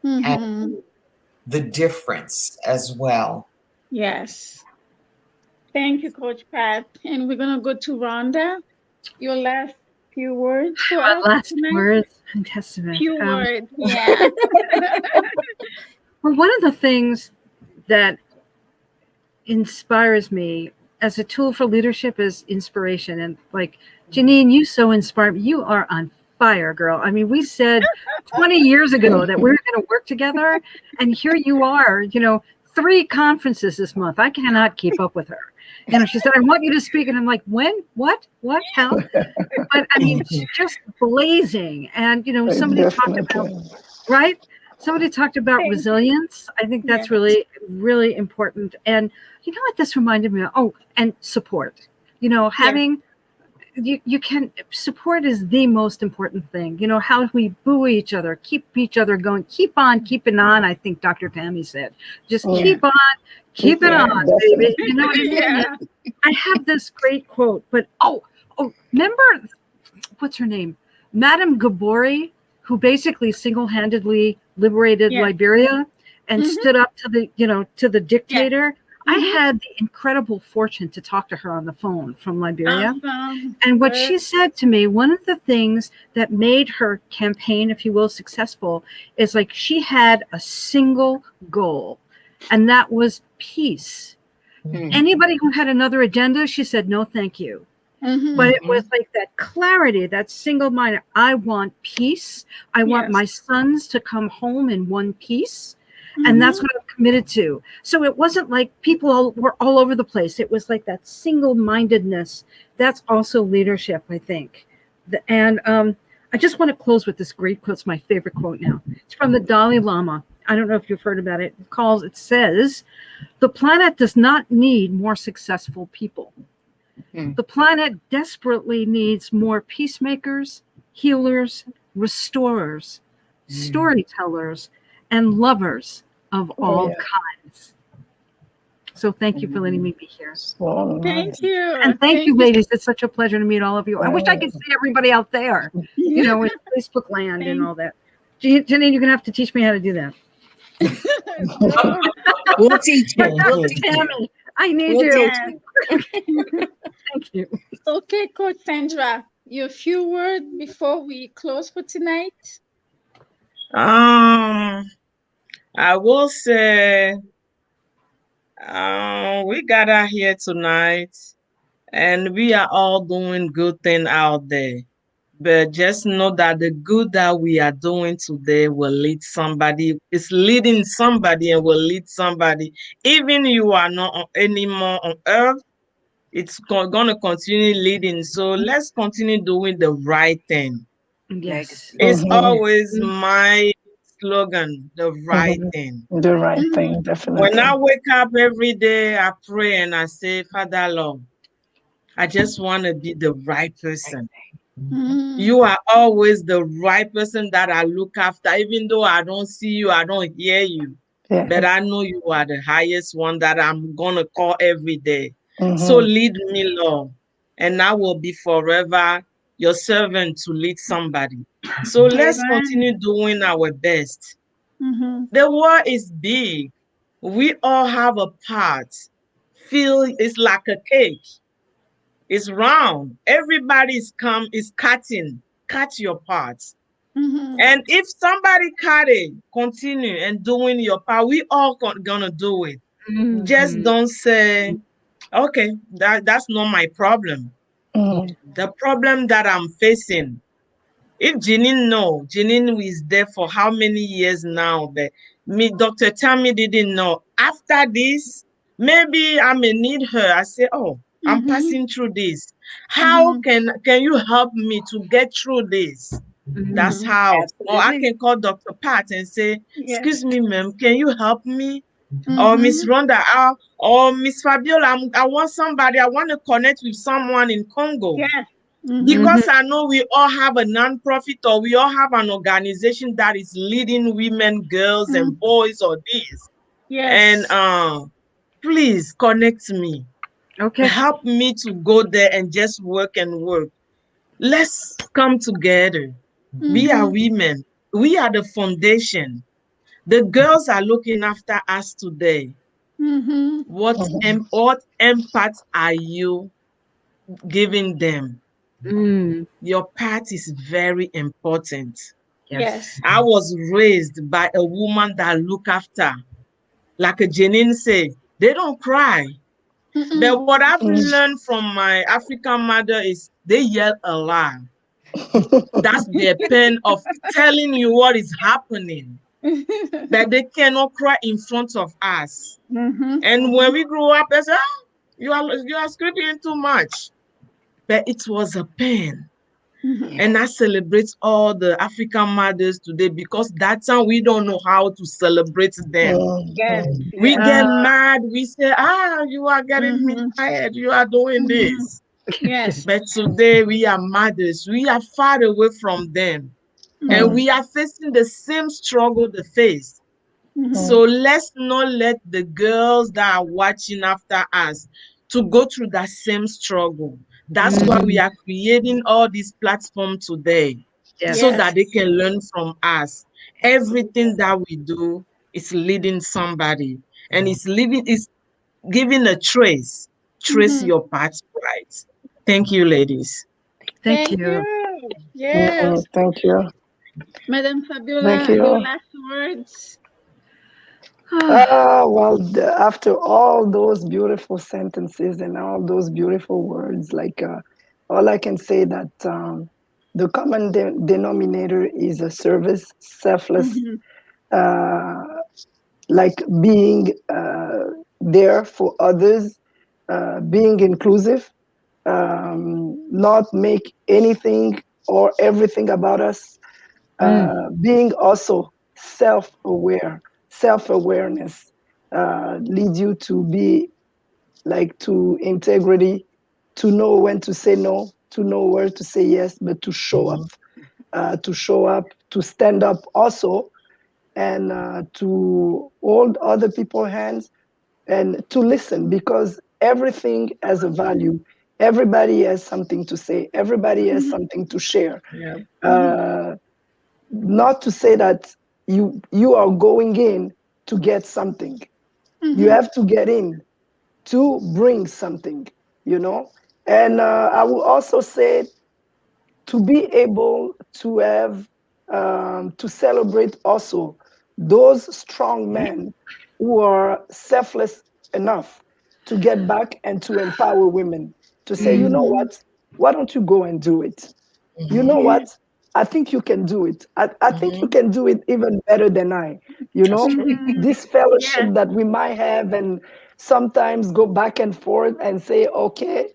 and the difference as well. Yes. Thank you, Coach Pat. And we're going to go to Rhonda. Your last few words for us. Last words and testament. Few words, yeah. Well, one of the things that inspires me as a tool for leadership is inspiration. And like, Janine, you so inspire me. You are on fire, girl. I mean, we said 20 years ago that we were going to work together, and here you are, 3 conferences this month. I cannot keep up with her. She said, I want you to speak. And I'm like, when? What? How? But I mean, she's just blazing. And, somebody talked about, right? Somebody talked about resilience. I think that's really, really important. And you know what this reminded me of? Oh, and support. Having... You can support is the most important thing. How we buoy each other, keep each other going, keep on keeping on. I think Dr. Tammy said, just keep on, keep it on, baby. You know what I mean? I have this great quote, but remember, what's her name? Madame Gabori, who basically single-handedly liberated Liberia and stood up to the dictator. I had the incredible fortune to talk to her on the phone from Liberia. And what she said to me, one of the things that made her campaign, if you will, successful is like she had a single goal, and that was peace. Anybody who had another agenda, she said, no, thank you. But it was like that clarity, that single mind. I want peace. I want my sons to come home in one piece. And that's what I'm committed to. So it wasn't like people were all over the place. It was like that single-mindedness. That's also leadership, I think. And I just want to close with this great quote. It's my favorite quote now. It's from the Dalai Lama. I don't know if you've heard about it. It says, the planet does not need more successful people. The planet desperately needs more peacemakers, healers, restorers, storytellers, and lovers of all kinds. So thank you for letting me be here. Thank you. And thank you, ladies. It's such a pleasure to meet all of you. I wish I could see everybody out there, in Facebook land and all that. Janine, you're going to have to teach me how to do that. We'll teach you. Tammy, I need We'll you. teach you. Thank you. Okay, Coach Sandra, your few words before we close for tonight. I will say we gather here tonight and we are all doing good thing out there. But just know that the good that we are doing today will lead somebody, it's leading somebody and will lead somebody. Even you are not anymore on earth, it's going to continue leading. So let's continue doing the right thing. Yes. It's Mhm. always my slogan, the right Mhm. thing. The right thing, When definitely. I wake up every day, I pray and I say, Father Lord, I just want to be the right person. Mhm. You are always the right person that I look after, even though I don't see you, I don't hear you. But Yes. I know you are the highest one that I'm going to call every day. So Mhm. lead me, Lord, and I will be forever your servant to lead somebody. So let's Amen. continue doing our best. Mhm. The world is big. We all have a part. Feel it's like a cake. It's round. Everybody is cutting. Cut your parts. Mhm. And if somebody cut it, continue and doing your part. We all gonna do it. Just Mhm. don't say, okay, that's not my problem. Mhm. The problem that I'm facing. If Janine is there for how many years now? But me, Dr. Tammy didn't know. After this, maybe I may need her. I say, oh, I'm Mhm. passing through this. How Mhm. can you help me to get through this? Mhm. That's Mhm. how. Or I Absolutely. can call Dr. Pat and say, Yes. excuse me, ma'am, can you help me? Or Miss Mhm. Rhonda, or Miss Fabiola, I want somebody, I want to connect with someone in Congo. Yes. Mhm. Because I know we all have a non-profit or we all have an organization that is leading women, girls, Mhm. and boys or this. And Yes. please connect me. Okay. Help me to go there and just work and work. Let's come together. We are Mhm. women. We are the foundation. The girls are looking after us today. Mhm. Mhm. What impact are you giving them? Mm. Your part is very important. Yes. Yes. I was raised by a woman that look after. Like Janine said, they don't cry. Mhm. But what I've Mhm. learned from my African mother is they yell a lot. That's their pain of telling you what is happening. But they cannot cry in front of us. Mhm. And when we grew up, they say, oh, you are screaming too much. But it was a pain. Mhm. And I celebrate all the African mothers today because that time we don't know how to celebrate them. Yes. Mhm. We Yes. get mad, we say, you are getting me Mhm. tired, you are doing Mhm. this. Yes. But today we are mothers, we are far away from them, and Mhm. we are facing the same struggle they face. Mhm. So let's not let the girls that are watching after us to go through that same struggle. That's why we Mm. are creating all these platforms today so Yes. that Yes. they can learn from us. Absolutely. Everything that we do is leading somebody and it's giving a trace. Trace Mhm. your path right. Thank you, ladies. Thank Thank you. you. Mhm. Yes. Thank you. Madam Thank Fabiola, your you. last words. Well, after all those beautiful sentences and all those beautiful words, all I can say that the common denominator is a service, selfless, Mhm. uh, like being there for others, being inclusive, not make anything or everything about us, Mm. being also self-aware, self-awareness leads you to be like to integrity, to know when to say no, to know where to say yes, but to show up, to stand up also, and to hold other people's hands and to listen because everything has a value. Everybody has something to say. Everybody has Mhm. something to share. Yeah. Mhm. Uh, Not to say that you are going in to get something. You Mhm. have to get in to bring something, you know. And I will also say to be able to have to celebrate also those strong men who are selfless enough to get back and to empower women to say, you know what, why don't you go and do it? You know what? I think you can do it. I think you can do it even better than I. You know, this fellowship Yes. that we might have and sometimes go back and forth and say, okay,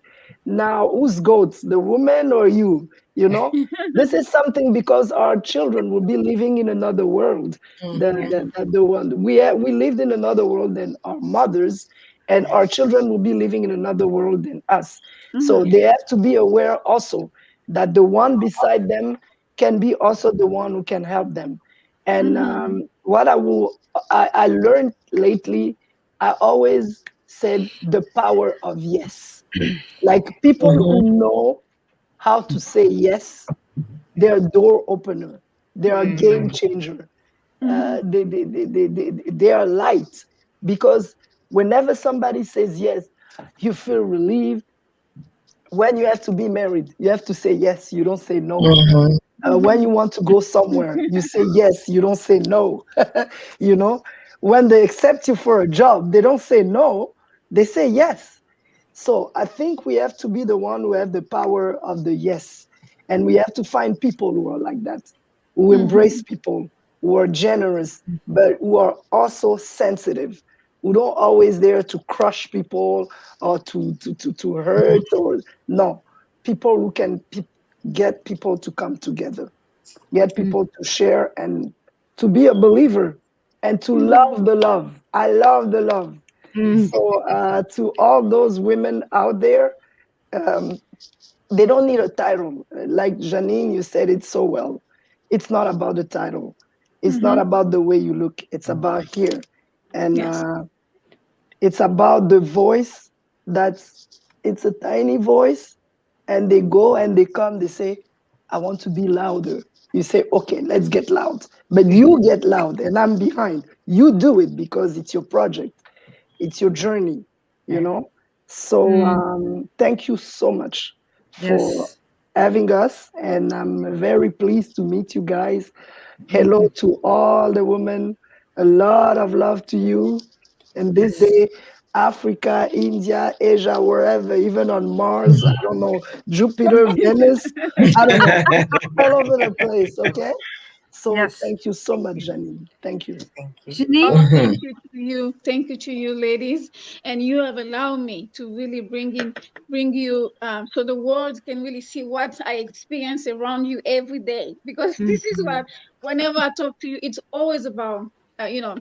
now who's goats, the woman or you? You know, this is something because our children will be living in another world. The one we lived in another world than our mothers, and our children will be living in another world than us. So they have to be aware also that the one beside them can be also the one who can help them. And what I learned lately, I always said the power of yes. Like people who know how to say yes, they're a door opener, they're a game changer. They are light because whenever somebody says yes, you feel relieved. When you have to be married, you have to say yes, you don't say no. When you want to go somewhere, you say yes, you don't say no. You know, when they accept you for a job, they don't say no, they say yes. So I think we have to be the one who have the power of the yes. And we have to find people who are like that, who embrace people, who are generous, but who are also sensitive, who don't always there to crush people or to hurt or no. People who can get people to come together, get people to share and to be a believer and to love the love. I love the love. So to all those women out there, um, they don't need a title. Like Janine, you said it so well. It's not about the title. It's not about the way you look. It's about here, and Yes. it's about the voice. It's a tiny voice, and they go and they come. They say, "I want to be louder." You say, "Okay, let's get loud," but you get loud, and I'm behind. You do it because it's your project, it's your journey, you know. So thank you so much for Yes. having us, and I'm very pleased to meet you guys. Hello to all the women, a lot of love to you. And this Yes. day, Africa, India, Asia, wherever, even on Mars, I don't know, Jupiter, Venus, I don't know, all over the place, okay? So Yes. thank you so much, Janine. Thank you. Thank you. Janine? Oh, thank you to you. Thank you to you, ladies. And you have allowed me to really bring you, so the world can really see what I experience around you every day. Because this is what, whenever I talk to you, it's always about, you know,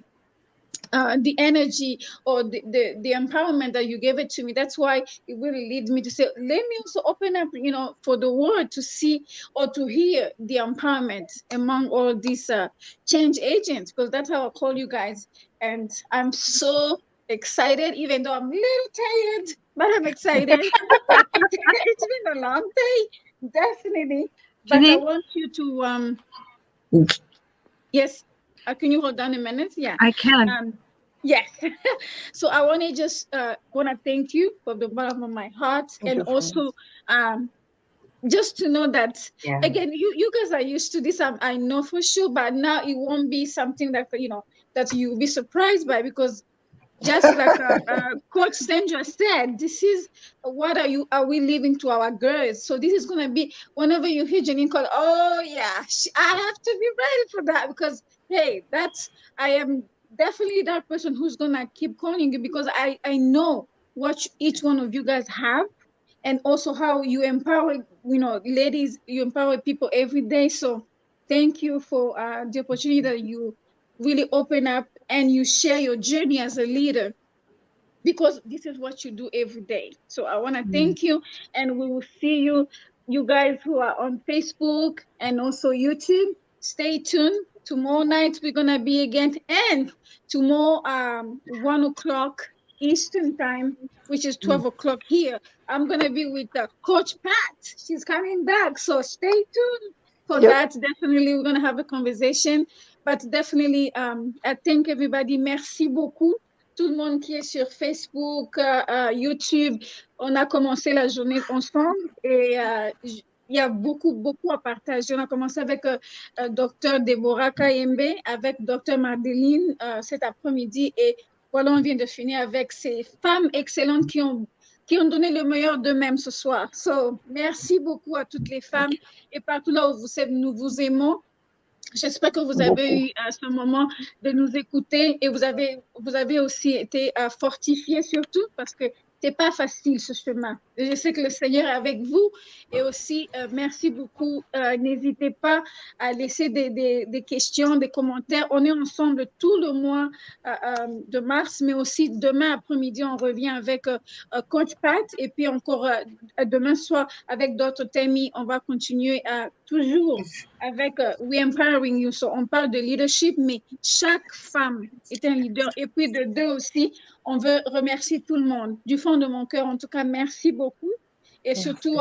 the energy or the empowerment that you gave it to me. That's why it really leads me to say, let me also open up, you know, for the world to see or to hear the empowerment among all these change agents, because that's how I call you guys. And I'm so excited, even though I'm a little tired, but I'm excited. But it's been a long day, definitely. But I Janine? want you to yes, can you hold on a minute? Yeah. I can. um yes. So I want to just want to thank you from the bottom of my heart, Thank and you, also friends. just to know that Yeah. again, you guys are used to this. I know for sure, but now it won't be something that, you know, that you'll be surprised by, because just like Coach Sandra said, this is what are we leaving to our girls. So this is gonna be whenever you hear Janine call, oh yeah, I have to be ready for that, because hey, that's I am definitely that person who's gonna keep calling you, because I know what each one of you guys have, and also how you empower, you know, ladies, you empower people every day. So thank you for the opportunity that you really open up and you share your journey as a leader, because this is what you do every day. So I want to thank you, and we will see you, you guys who are on Facebook and also YouTube. Stay tuned. Tomorrow night we're gonna be again, and tomorrow 1 o'clock Eastern time, which is 12 o'clock here. I'm gonna be with Coach Pat. She's coming back, so stay tuned for Yep. that. Definitely, we're gonna have a conversation. But definitely, I thank everybody. Merci beaucoup tout le monde qui est sur Facebook, YouTube. On a commencé la journée ensemble et il y a beaucoup à partager. On a commencé avec Dr. Deborah Kayembe, avec Dr. Mardeline cet après-midi et voilà, on vient de finir avec ces femmes excellentes qui ont donné le meilleur d'eux-mêmes ce soir. So, merci beaucoup à toutes les femmes et partout là où vous êtes, nous vous aimons. J'espère que vous avez eu à ce moment de nous écouter et vous avez aussi été fortifiés surtout parce que c'est pas facile ce chemin. Je sais que le Seigneur est avec vous et aussi merci beaucoup. N'hésitez pas à laisser des questions, des commentaires. On est ensemble tout le mois de mars, mais aussi demain après-midi, on revient avec Coach Pat et puis encore demain soir avec d'autres thèmes. On va continuer toujours avec We Empowering You. So, on parle de leadership, mais chaque femme est un leader. Et puis de deux aussi, on veut remercier tout le monde. Du fond de mon cœur, en tout cas, merci beaucoup. Et surtout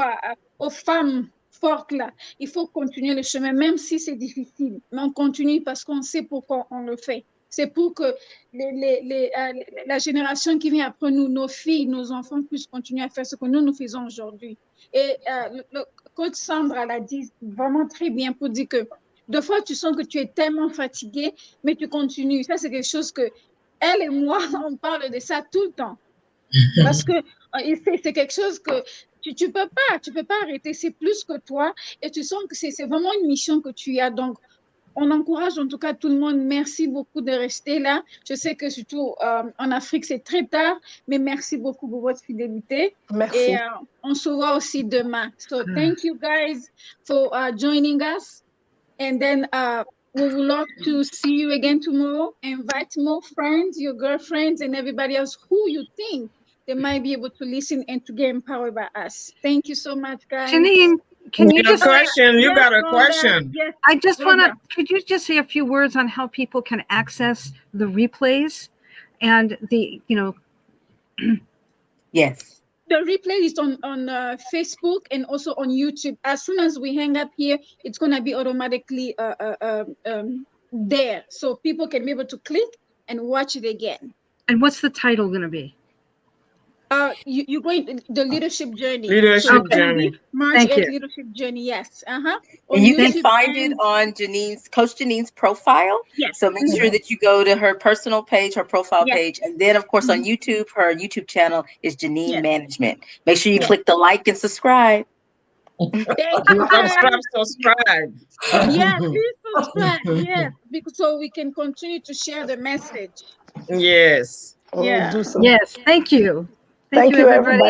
aux femmes fortes là. Il faut continuer le chemin, même si c'est difficile. Mais on continue parce qu'on sait pourquoi on le fait. C'est pour que la génération qui vient après nous, nos filles, nos enfants puissent continuer à faire ce que nous faisons aujourd'hui. Et le coach Sandra l'a dit vraiment très bien pour dire que des fois, tu sens que tu es tellement fatigué, mais tu continues. Ça, c'est quelque chose que elle et moi, on parle de ça tout le temps. Parce que c'est quelque chose que tu peux pas arrêter. C'est plus que toi et tu sens que c'est vraiment une mission que tu as. Donc, on encourage en tout cas tout le monde. Merci beaucoup de rester là. Je sais que surtout en Afrique, c'est très tard, mais merci beaucoup pour votre fidélité. Merci. Et on se voit aussi demain. So thank you guys for joining us. And then we would love to see you again tomorrow. Invite more friends, your girlfriends, and everybody else who you think they might be able to listen and to get empowered by us. Thank you so much, guys. Janine, can you just question? You got a question? Yes. I just want to, could you just say a few words on how people can access the replays and the, Yes. The replay is on Facebook and also on YouTube. As soon as we hang up here, it's going to be automatically there. So people can be able to click and watch it again. And what's the title going to be? You're going the leadership journey. Leadership journey. March 8th leadership journey. Yes. And you can find it on Coach Janine's profile. Yes. So make sure that you go to her personal page, her profile page, and then of course on YouTube, her YouTube channel is Janine Management. Make sure you click the like and subscribe. Subscribe. Yeah, please subscribe. Yes, because so we can continue to share the message. Yes. Yeah. Do so. Yes. Thank you. Thank you, everybody.